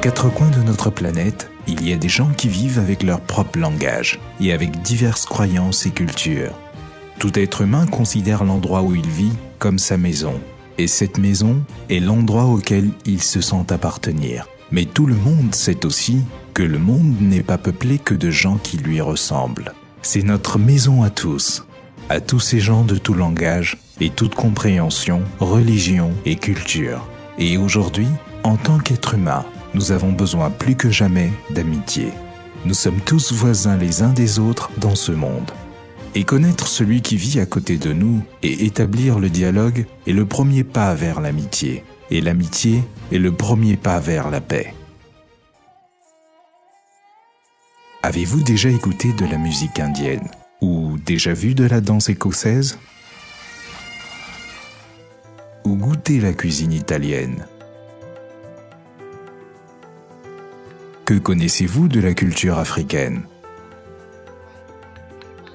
quatre coins de notre planète, il y a des gens qui vivent avec leur propre langage et avec diverses croyances et cultures. Tout être humain considère l'endroit où il vit comme sa maison. Et cette maison est l'endroit auquel il se sent appartenir. Mais tout le monde sait aussi que le monde n'est pas peuplé que de gens qui lui ressemblent. C'est notre maison à tous ces gens de tout langage et toute compréhension, religion et culture. Et aujourd'hui, en tant qu'être humain, nous avons besoin plus que jamais d'amitié. Nous sommes tous voisins les uns des autres dans ce monde. Et connaître celui qui vit à côté de nous et établir le dialogue est le premier pas vers l'amitié. Et l'amitié est le premier pas vers la paix. Avez-vous déjà écouté de la musique indienne ou déjà vu de la danse écossaise ou goûté la cuisine italienne? Que connaissez-vous de la culture africaine?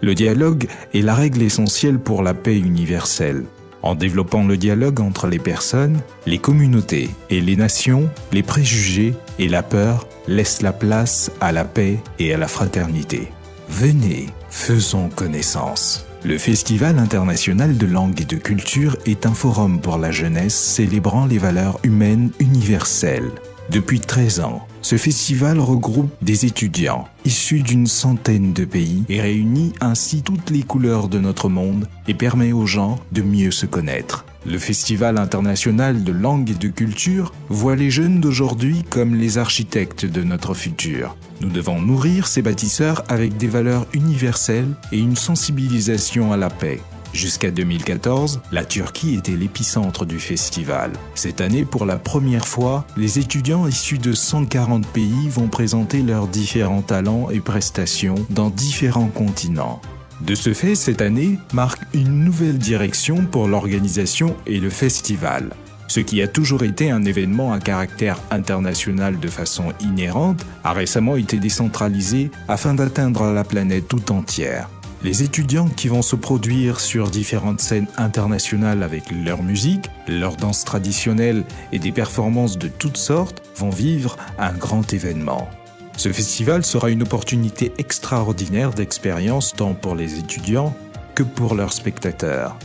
Le dialogue est la règle essentielle pour la paix universelle. En développant le dialogue entre les personnes, les communautés et les nations, les préjugés et la peur laissent la place à la paix et à la fraternité. Venez, faisons connaissance. Le Festival international de langue et de culture est un forum pour la jeunesse célébrant les valeurs humaines universelles. Depuis 13 ans, ce festival regroupe des étudiants issus d'une centaine de pays et réunit ainsi toutes les couleurs de notre monde et permet aux gens de mieux se connaître. Le Festival international de langue et de culture voit les jeunes d'aujourd'hui comme les architectes de notre futur. Nous devons nourrir ces bâtisseurs avec des valeurs universelles et une sensibilisation à la paix. Jusqu'à 2014, la Turquie était l'épicentre du festival. Cette année, pour la première fois, les étudiants issus de 140 pays vont présenter leurs différents talents et prestations dans différents continents. De ce fait, cette année marque une nouvelle direction pour l'organisation et le festival. Ce qui a toujours été un événement à caractère international de façon inhérente a récemment été décentralisé afin d'atteindre la planète tout entière. Les étudiants qui vont se produire sur différentes scènes internationales avec leur musique, leur danse traditionnelle et des performances de toutes sortes vont vivre un grand événement. Ce festival sera une opportunité extraordinaire d'expérience tant pour les étudiants que pour leurs spectateurs.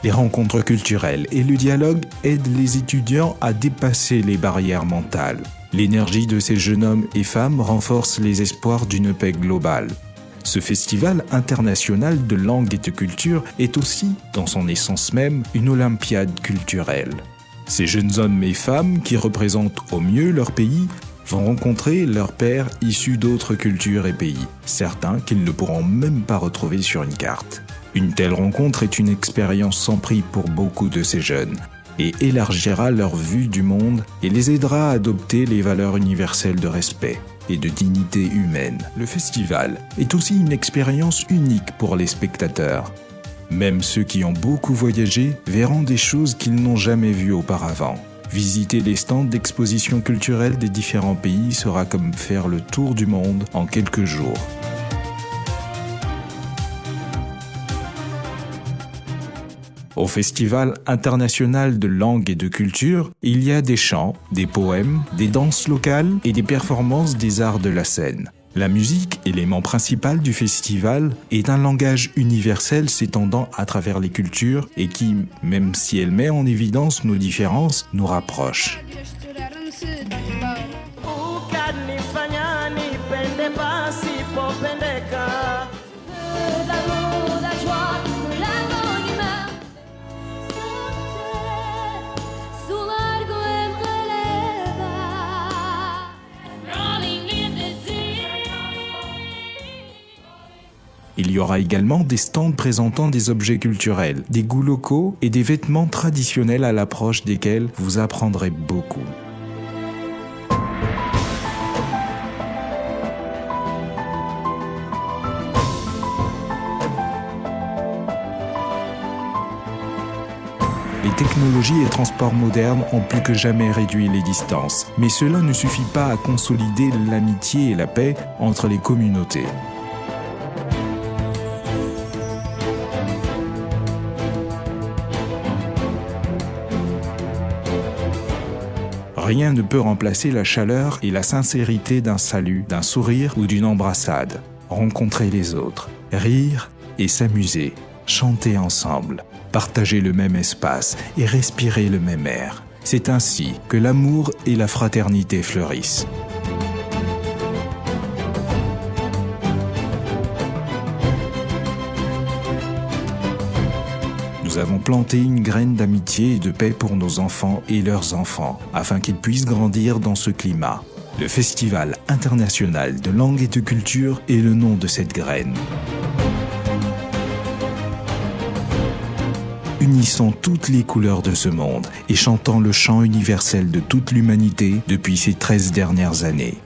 Les rencontres culturelles et le dialogue aident les étudiants à dépasser les barrières mentales. L'énergie de ces jeunes hommes et femmes renforce les espoirs d'une paix globale. Ce festival international de langue et de culture est aussi, dans son essence même, une olympiade culturelle. Ces jeunes hommes et femmes qui représentent au mieux leur pays vont rencontrer leurs pairs issus d'autres cultures et pays, certains qu'ils ne pourront même pas retrouver sur une carte. Une telle rencontre est une expérience sans prix pour beaucoup de ces jeunes et élargira leur vue du monde et les aidera à adopter les valeurs universelles de respect et de dignité humaine. Le festival est aussi une expérience unique pour les spectateurs. Même ceux qui ont beaucoup voyagé verront des choses qu'ils n'ont jamais vues auparavant. Visiter les stands d'exposition culturelle des différents pays sera comme faire le tour du monde en quelques jours. Au Festival international de langue et de culture, il y a des chants, des poèmes, des danses locales et des performances des arts de la scène. La musique, élément principal du festival, est un langage universel s'étendant à travers les cultures et qui, même si elle met en évidence nos différences, nous rapproche. Il y aura également des stands présentant des objets culturels, des goûts locaux et des vêtements traditionnels à l'approche desquels vous apprendrez beaucoup. Les technologies et transports modernes ont plus que jamais réduit les distances, mais cela ne suffit pas à consolider l'amitié et la paix entre les communautés. Rien ne peut remplacer la chaleur et la sincérité d'un salut, d'un sourire ou d'une embrassade. Rencontrer les autres, rire et s'amuser, chanter ensemble, partager le même espace et respirer le même air. C'est ainsi que l'amour et la fraternité fleurissent. Nous avons planté une graine d'amitié et de paix pour nos enfants et leurs enfants, afin qu'ils puissent grandir dans ce climat. Le Festival international de langue et de culture est le nom de cette graine. Unissons toutes les couleurs de ce monde et chantons le chant universel de toute l'humanité depuis ces 13 dernières années.